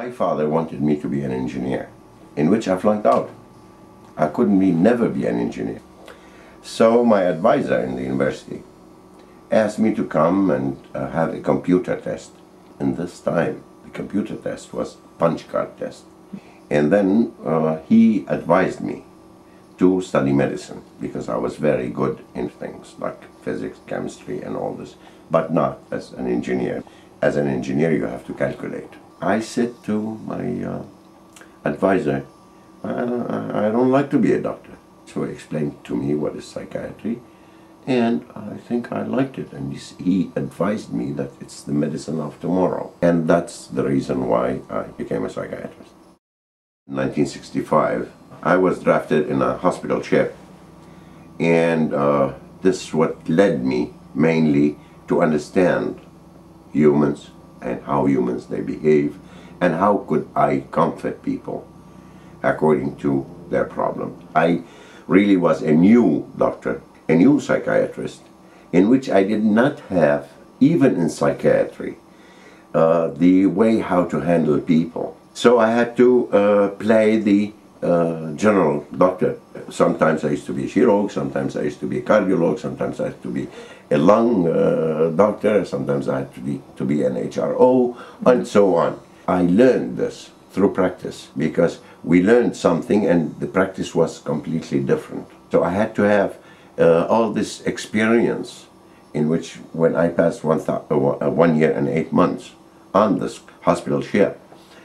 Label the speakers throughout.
Speaker 1: My father wanted me to be an engineer, in which I flunked out. I couldn't never be an engineer. So my advisor in the university asked me to come and have a computer test. And this time, the computer test was punch card test. And then he advised me to study medicine, because I was very good in things like physics, chemistry, and all this, but not as an engineer. As an engineer, you have to calculate. I said to my advisor, I don't like to be a doctor. So he explained to me what is psychiatry, and I think I liked it. And he advised me that it's the medicine of tomorrow. And that's the reason why I became a psychiatrist. In 1965, I was drafted in a hospital ship, and this is what led me mainly to understand humans and how humans they behave, and how could I comfort people according to their problem. I really was a new doctor, a new psychiatrist, in which I did not have, even in psychiatry, the way how to handle people. So I had to play the general doctor. Sometimes I used to be a chirurg, sometimes I used to be a cardiologist, sometimes I had to be a lung doctor, sometimes I had to be an HRO, and so on. I learned this through practice, because we learned something and the practice was completely different. So I had to have all this experience, in which when I passed 1 year and 8 months on this hospital ship,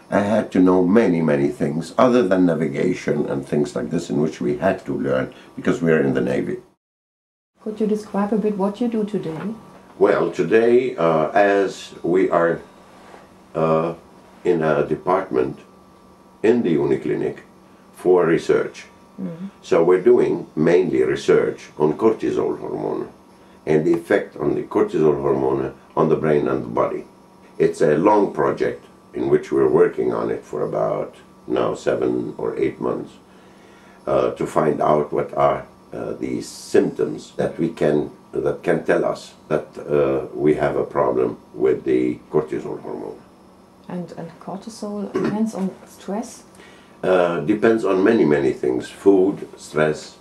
Speaker 1: I had to know many things other than navigation and things like this, in which we had to learn because we are in the Navy.
Speaker 2: Could you describe a bit what you do today?
Speaker 1: Well, today, as we are in a department in the Uniclinic for research, so we're doing mainly research on cortisol hormone and the effect on the cortisol hormone on the brain and the body. It's a long project in which we're working on it for about now 7 or 8 months to find out what are the symptoms that can tell us that we have a problem with the cortisol hormone.
Speaker 2: And cortisol depends on stress?
Speaker 1: Depends on many things. Food, stress,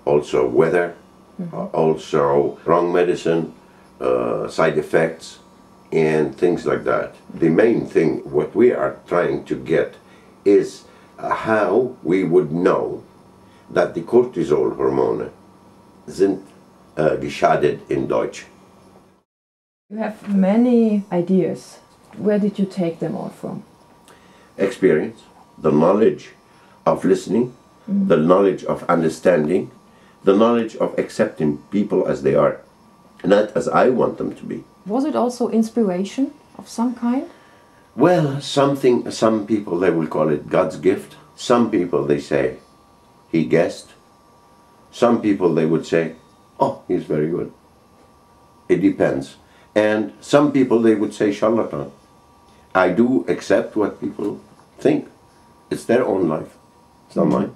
Speaker 1: also weather, also wrong medicine, side effects, and things like that. The main thing, what we are trying to get, is how we would know that the cortisol hormone sind geschadet in Deutsch.
Speaker 2: You have many ideas. Where did you take them all from?
Speaker 1: Experience, the knowledge of listening, the knowledge of understanding, the knowledge of accepting people as they are, not as I want them to be.
Speaker 2: Was it also inspiration of some kind?
Speaker 1: Well, some people, they will call it God's gift. Some people, they say, he guessed. Some people, they would say, oh, he's very good. It depends. And some people, they would say charlatan. I do accept what people think. It's their own life. It's not mine.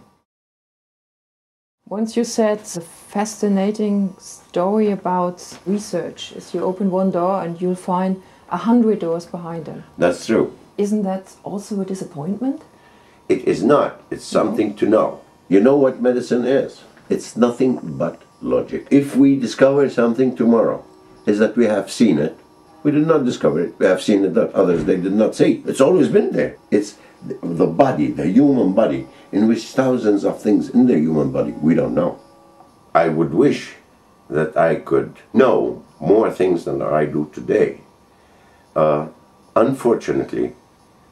Speaker 2: Once you said a fascinating story about research is you open one door and you'll find 100 doors behind them.
Speaker 1: That's true.
Speaker 2: Isn't that also a disappointment?
Speaker 1: It is not. It's something to know. You know what medicine is? It's nothing but logic. If we discover something tomorrow, is that we have seen it. We did not discover it. We have seen it that others, they did not see. It's always been there. It's the body, the human body, in which thousands of things in the human body we don't know. I would wish that I could know more things than I do today. Unfortunately,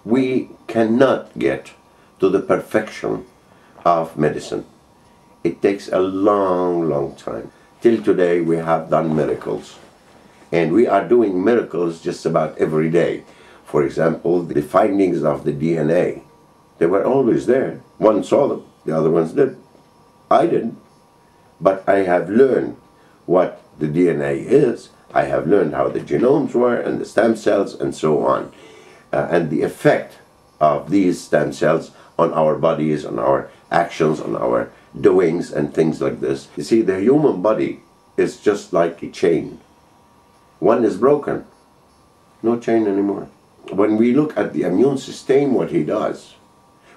Speaker 1: we cannot get to the perfection of medicine. It takes a long time. Till today we have done miracles. And we are doing miracles just about every day. For example, the findings of the DNA, they were always there. One saw them, the other ones did. I didn't. But I have learned what the DNA is. I have learned how the genomes were and the stem cells and so on. And the effect of these stem cells on our bodies, on our actions, on our doings and things like this. You see, the human body is just like a chain. One is broken, no chain anymore. When we look at the immune system, what he does,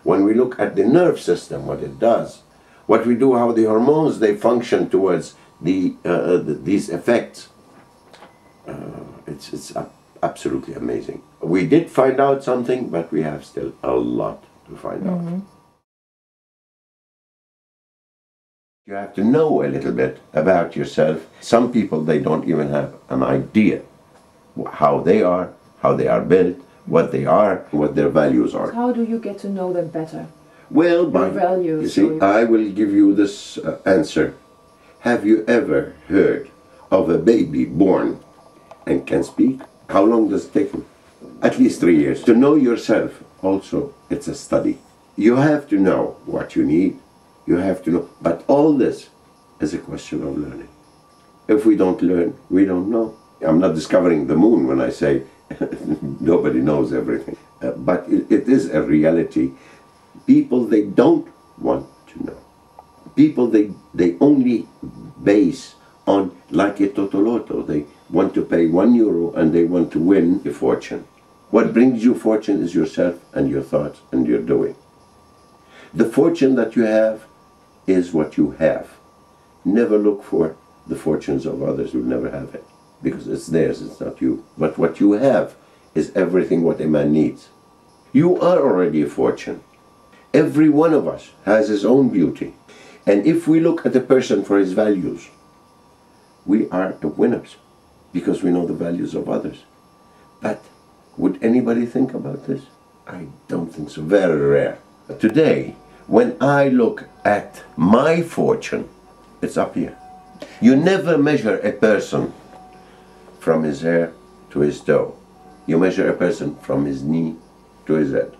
Speaker 1: when we look at the nerve system, what it does, what we do, how the hormones, they function towards these effects, it's absolutely amazing. We did find out something, but we have still a lot to find out. You have to know a little bit about yourself. Some people, they don't even have an idea how they are built, what they are, what their values are.
Speaker 2: How do you get to know them better?
Speaker 1: Well, by
Speaker 2: values.
Speaker 1: You see, I will give you this answer. Have you ever heard of a baby born and can speak? How long does it take them? At least 3 years. To know yourself, also, it's a study. You have to know what you need. You have to know. But all this is a question of learning. If we don't learn, we don't know. I'm not discovering the moon when I say nobody knows everything. But it is a reality. People, they don't want to know. People, they only base on, like a totoloto. They want to pay €1 and they want to win a fortune. What brings you fortune is yourself and your thoughts and your doing. The fortune that you have is what you have. Never look for the fortunes of others who never have it, because it's theirs, it's not you. But what you have is everything what a man needs. You are already a fortune. Every one of us has his own beauty. And if we look at a person for his values, we are the winners, because we know the values of others. But would anybody think about this? I don't think so. Very rare. Today, when I look at my fortune, it's up here. You never measure a person from his hair to his toe. You measure a person from his knee to his head.